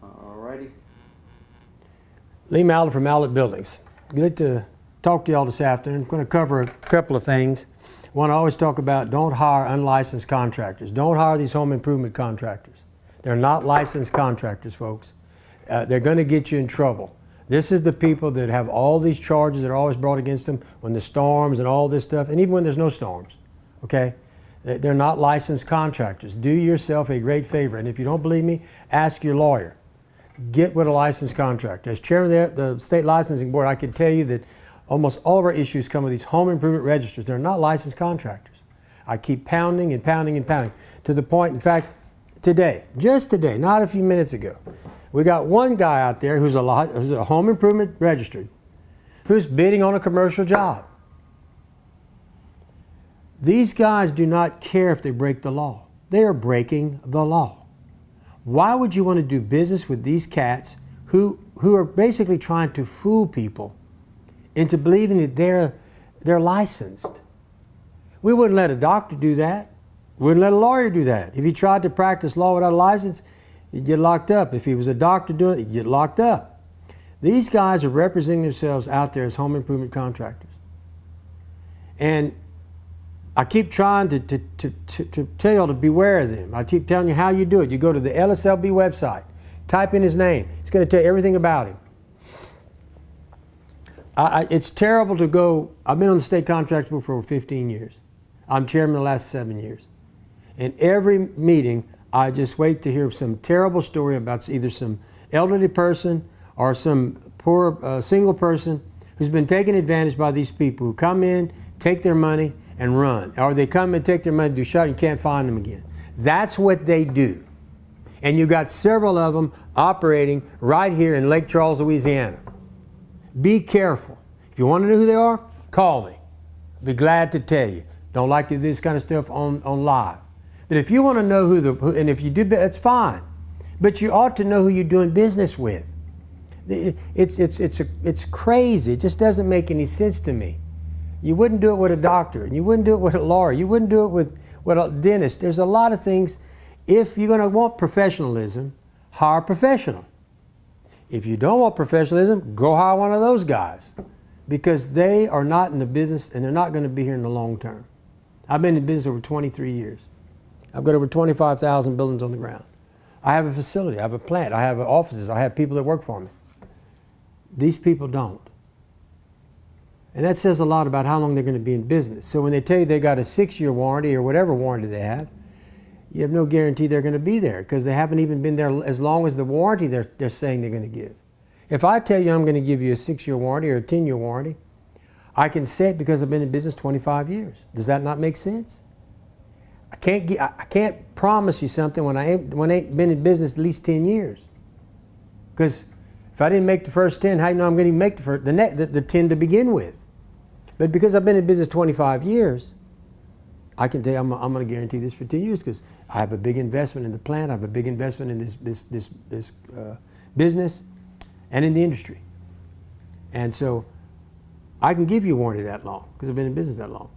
Alrighty. Lee Mallett from Mallett Buildings. Good to talk to y'all this afternoon. I'm going to cover a couple of things. One, I always talk about don't hire unlicensed contractors. Don't hire these home improvement contractors. They're not licensed contractors, folks. They're going to get you in trouble. This is the people that have all these charges that are always brought against them when the storms and all this stuff, and even when there's no storms, okay? They're not licensed contractors. Do yourself a great favor, and if you don't believe me, ask your lawyer. Get with a licensed contractor. As chairman of the state licensing board, I can tell you that almost all of our issues come with these home improvement registers. They're not licensed contractors. I keep pounding and pounding and pounding to the point, in fact, today, just today, not a few minutes ago, we got one guy out there who's a home improvement registered, who's bidding on a commercial job. These guys do not care if they break the law. They are breaking the law. Why would you want to do business with these cats who are basically trying to fool people into believing that they're licensed? We wouldn't let a doctor do that. We wouldn't let a lawyer do that. If he tried to practice law without a license, he'd get locked up. If he was a doctor doing it, he'd get locked up. These guys are representing themselves out there as home improvement contractors. And I keep trying to tell y'all to beware of them. I keep telling you how you do it. You go to the LSLB website, type in his name. It's going to tell you everything about him. It's terrible to go. I've been on the state contract board for over 15 years. I'm chairman the last 7 years. And every meeting, I just wait to hear some terrible story about either some elderly person or some poor single person who's been taken advantage by these people who come in, take their money, and run. Or they come and take their money, do shot, and you can't find them again. That's what they do. And you got several of them operating right here in Lake Charles, Louisiana. Be careful. If you want to know who they are, call me. I'll be glad to tell you. Don't like to do this kind of stuff on live. But if you want to know and if you do, that's fine. But you ought to know who you're doing business with. It's crazy. It just doesn't make any sense to me. You wouldn't do it with a doctor, and you wouldn't do it with a lawyer. You wouldn't do it with a dentist. There's a lot of things. If you're going to want professionalism, hire a professional. If you don't want professionalism, go hire one of those guys, because they are not in the business, and they're not going to be here in the long term. I've been in business over 23 years. I've got over 25,000 buildings on the ground. I have a facility. I have a plant. I have offices. I have people that work for me. These people don't. And that says a lot about how long they're going to be in business. So when they tell you they got a 6-year warranty or whatever warranty they have, you have no guarantee they're going to be there, because they haven't even been there as long as the warranty they're saying they're going to give. If I tell you I'm going to give you a 6-year warranty or a 10-year warranty, I can say it because I've been in business 25 years. Does that not make sense? I can't promise you something when I ain't been in business at least 10 years. Because if I didn't make the first 10, how do you know I'm going to make the 10 to begin with? But because I've been in business 25 years, I can tell you I'm going to guarantee this for 10 years, because I have a big investment in the plant, I have a big investment in this business and in the industry. And so I can give you a warranty that long because I've been in business that long.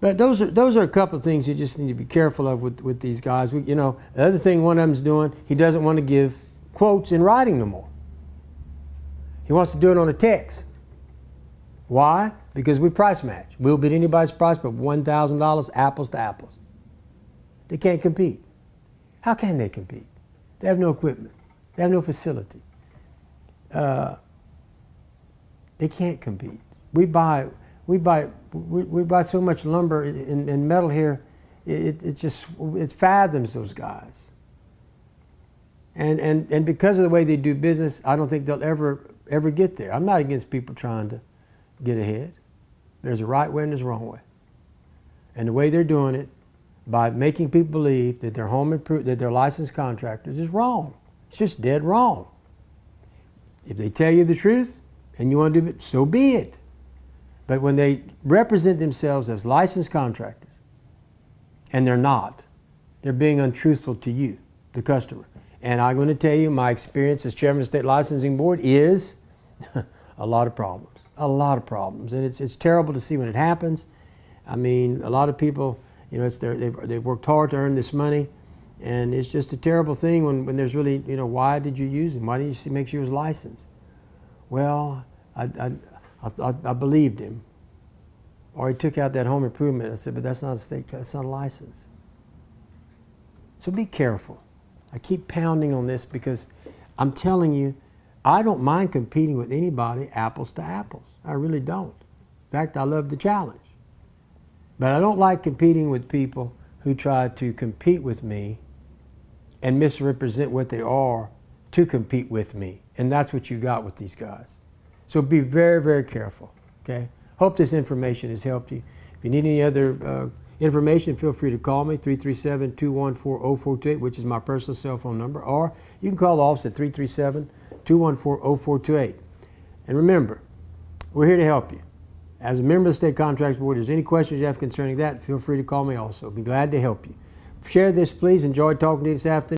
But those are a couple of things you just need to be careful of with these guys. The other thing one of them's doing, he doesn't want to give quotes in writing no more. He wants to do it on a text. Why? Because we price match. We'll bid anybody's price but $1,000, apples to apples. They can't compete. How can they compete? They have no equipment. They have no facility. They can't compete. We buy so much lumber and metal here. It fathoms those guys. And because of the way they do business, I don't think they'll ever get there. I'm not against people trying to get ahead. There's a right way and there's a wrong way. And the way they're doing it, by making people believe that they're licensed contractors, is wrong. It's just dead wrong. If they tell you the truth and you want to do it, so be it. But when they represent themselves as licensed contractors, and they're not, they're being untruthful to you, the customer. And I'm going to tell you, my experience as chairman of the state licensing board is a lot of problems. A lot of problems. And it's terrible to see when it happens. I mean, a lot of people, they've worked hard to earn this money, And it's just a terrible thing when there's really, why did you use him? Why didn't you make sure he was licensed? Well, I believed him. Or he took out that home improvement. I said, but that's not a state, that's not a license. So be careful. I keep pounding on this because I'm telling you, I don't mind competing with anybody apples to apples. I really don't. In fact, I love the challenge. But I don't like competing with people who try to compete with me and misrepresent what they are to compete with me. And that's what you got with these guys. So be very, very careful, okay? Hope this information has helped you. If you need any other information, feel free to call me, 337-214-0428, which is my personal cell phone number, or you can call the office at 337-214-0428. And remember, we're here to help you. As a member of the State Contracts Board, if there's any questions you have concerning that, feel free to call me also. Be glad to help you. Share this, please. Enjoyed talking to you this afternoon.